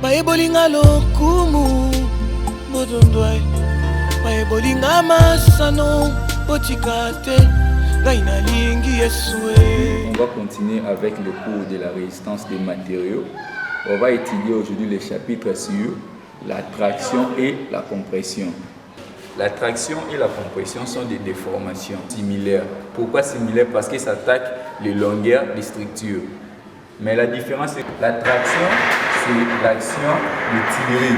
Bolinga lokumu modondwai bolinga masano botikate gaina lingi yesue. On va continuer avec le cours de la résistance des matériaux. On va étudier aujourd'hui le chapitre sur la traction et la compression. La traction et la compression sont des déformations similaires. Pourquoi similaires? Parce qu'ils s'attaquent les longueurs des structures. Mais la différence, c'est que la traction, c'est l'action de tirer.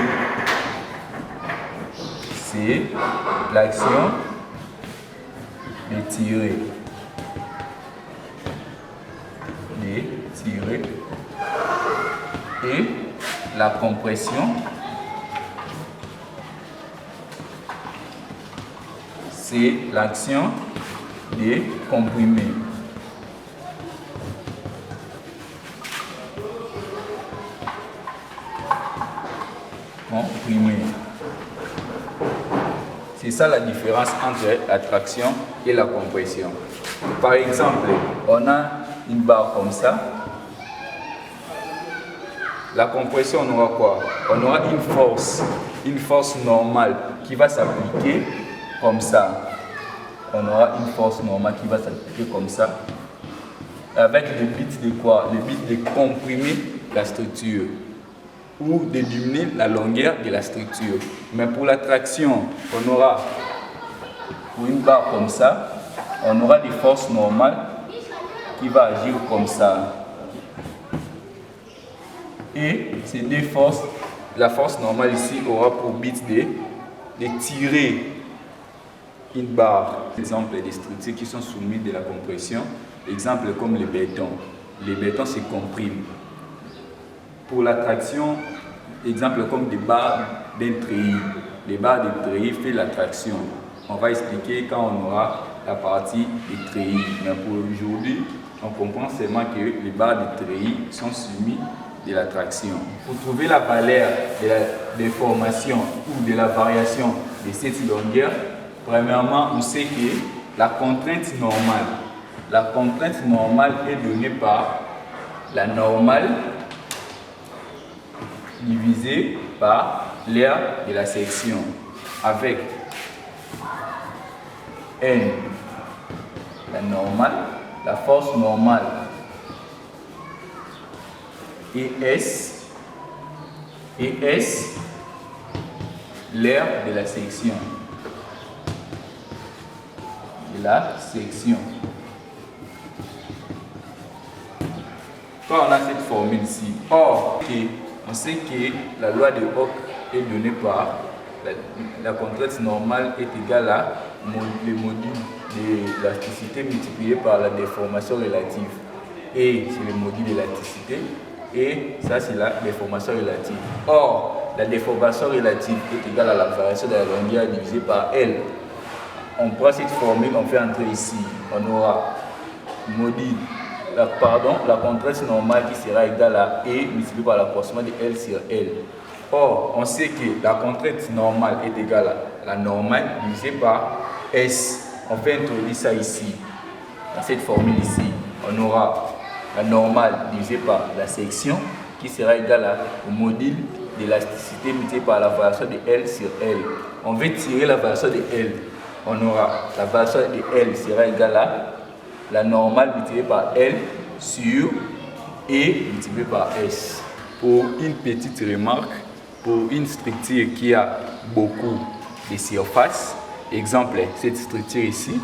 C'est l'action de tirer. Et la compression, c'est l'action de comprimer. C'est ça la différence entre la traction et la compression. Par exemple, on a une barre comme ça. La compression, on aura quoi? On aura une force normale qui va s'appliquer comme ça. On aura une force normale qui va s'appliquer comme ça. Avec le but de quoi? Le but de comprimer la structure ou de diminuer la longueur de la structure. Mais pour la traction, on aura, pour une barre comme ça, on aura des forces normales qui vont agir comme ça. Et ces deux forces, la force normale ici aura pour but de tirer une barre. Exemple des structures qui sont soumises de la compression. Exemple comme le béton. Le béton se comprime. Pour la traction, exemple comme des barres d'un treillis. Les barres de treillis font la traction. On va expliquer quand on aura la partie des treillis. Mais pour aujourd'hui, on comprend seulement que les barres de treillis sont soumises de la traction. Pour trouver la valeur de la déformation ou de la variation de cette longueur, premièrement, on sait que la contrainte normale est donnée par la normale divisée par l'aire de la section avec N, la normale, la force normale, et S, l'aire de la section. Quand on a cette formule ici, or, on sait que la loi de Hooke est donnée par la contrainte normale est égale à le module de l'élasticité multiplié par la déformation relative. Et c'est le module de l'élasticité. Et ça, c'est la déformation relative. Or, la déformation relative est égale à la variation de la longueur divisée par L. On prend cette formule, on fait entrer ici. On aura la contrainte normale qui sera égale à E multiplié par l'accroissement de L sur L. Or, on sait que la contrainte normale est égale à la normale divisée par S. On fait introduire ça ici. Dans cette formule ici, on aura la normale divisée par la section qui sera égale au module de l'élasticité multiplié par la variation de L sur L. On veut tirer la variation de L. On aura la variation de L sera égale à la normale multipliée par L sur E multiplié par S. Pour une petite remarque, pour une structure qui a beaucoup de surface, exemple cette structure ici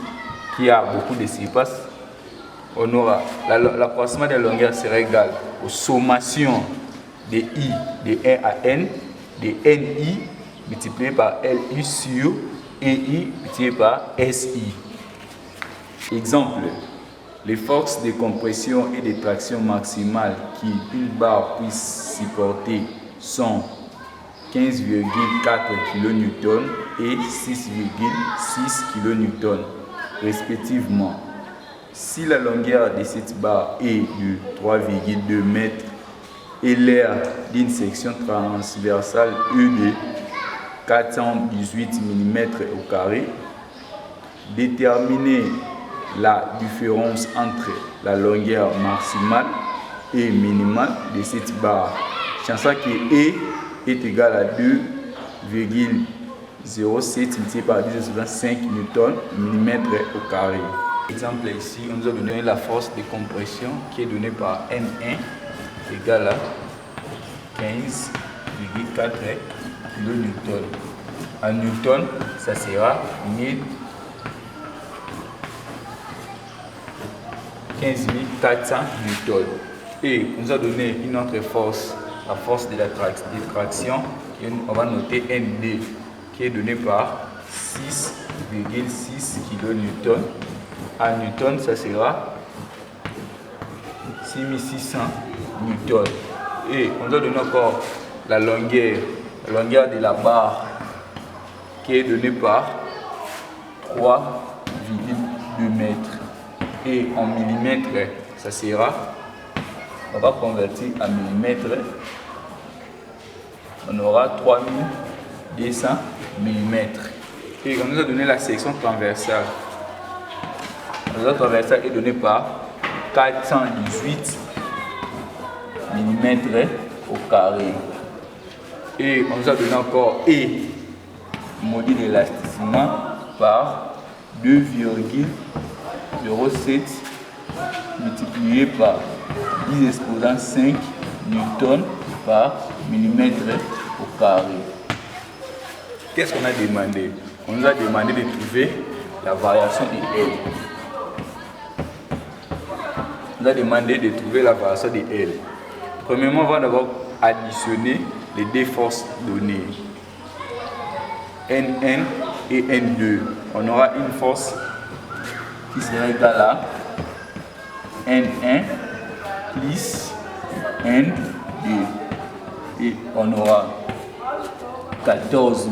qui a beaucoup de surface, on aura l'accroissement de la longueur sera égal aux sommations de I de 1 à N de NI multiplié par LI sur EI multiplié par SI. Exemple, les forces de compression et de traction maximale qu'une barre puisse supporter sont 15,4 kN et 6,6 kN respectivement. Si la longueur de cette barre est de 3,2 m et l'aire d'une section transversale est de 418 mm au carré, déterminer la différence entre la longueur maximale et minimale de cette barre Chanson qui est égal à 2,07 multiplié par 10 sur 5 Newton millimètre au carré. Exemple ici, on nous a donné la force de compression qui est donnée par N1 égale à 15,4 kN. En Newton, ça sera 15 400 Newton. Et on nous a donné une autre force, la force de la traction, on va noter ND, qui est donnée par 6,6 kN. En Newton, ça sera 6600 Newton. Et on nous a donné encore la longueur de la barre, qui est donnée par 3,2 mètres. Et en millimètres, ça sera, on va convertir en millimètres, on aura 3200 millimètres. Et on nous a donné la section transversale. La section transversale est donnée par 418 millimètres au carré. Et on nous a donné encore E, module d'élasticement, par 2,07 multiplié par 10 exposant 5 newtons par millimètre au carré. Qu'est-ce qu'on a demandé? On nous a demandé de trouver la variation de L. On nous a demandé de trouver la variation de L. Premièrement, on va d'abord additionner les deux forces données, N1 et N2. On aura une force qui sera égale à N1 plus N2. Et on aura 15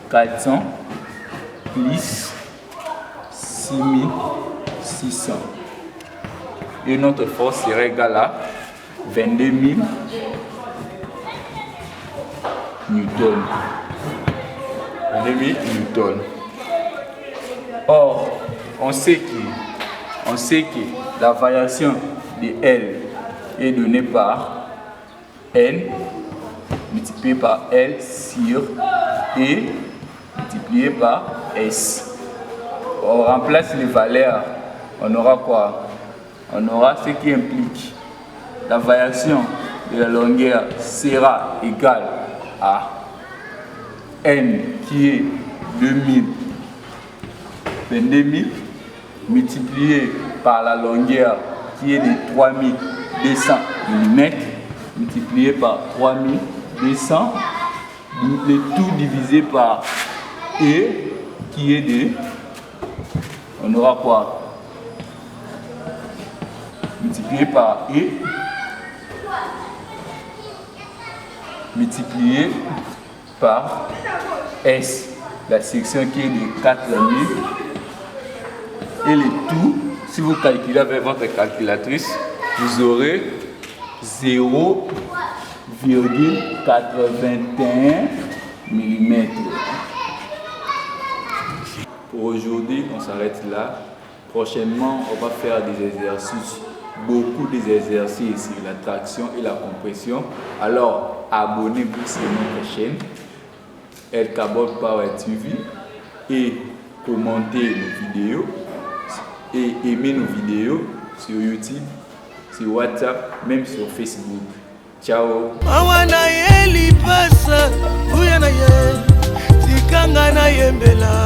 400 plus 6600. Et notre force sera égale à 22 000 newtons. 22 000 newtons. Or, on sait que la variation de L est donnée par N multiplié par L sur E multiplié par S. On remplace les valeurs, on aura quoi? On aura ce qui implique la variation de la longueur sera égale à N qui est 22 000 multiplié par la longueur qui est de 3200 mm multiplié par 3200, le tout divisé par E qui est de, on aura quoi? Multiplié par E multiplié par S, la section qui est de 4000, et le tout, si vous calculez avec votre calculatrice, vous aurez 0,81 mm. Pour aujourd'hui, on s'arrête là. Prochainement, on va faire des exercices, beaucoup d'exercices sur la traction et la compression. Alors, abonnez-vous sur notre chaîne El Kabod Power TV et commentez nos vidéos et aimez nos vidéos sur YouTube, sur WhatsApp, même sur Facebook. Ciao. Awana yeli pasa, uyana ye, tikanga na yembela.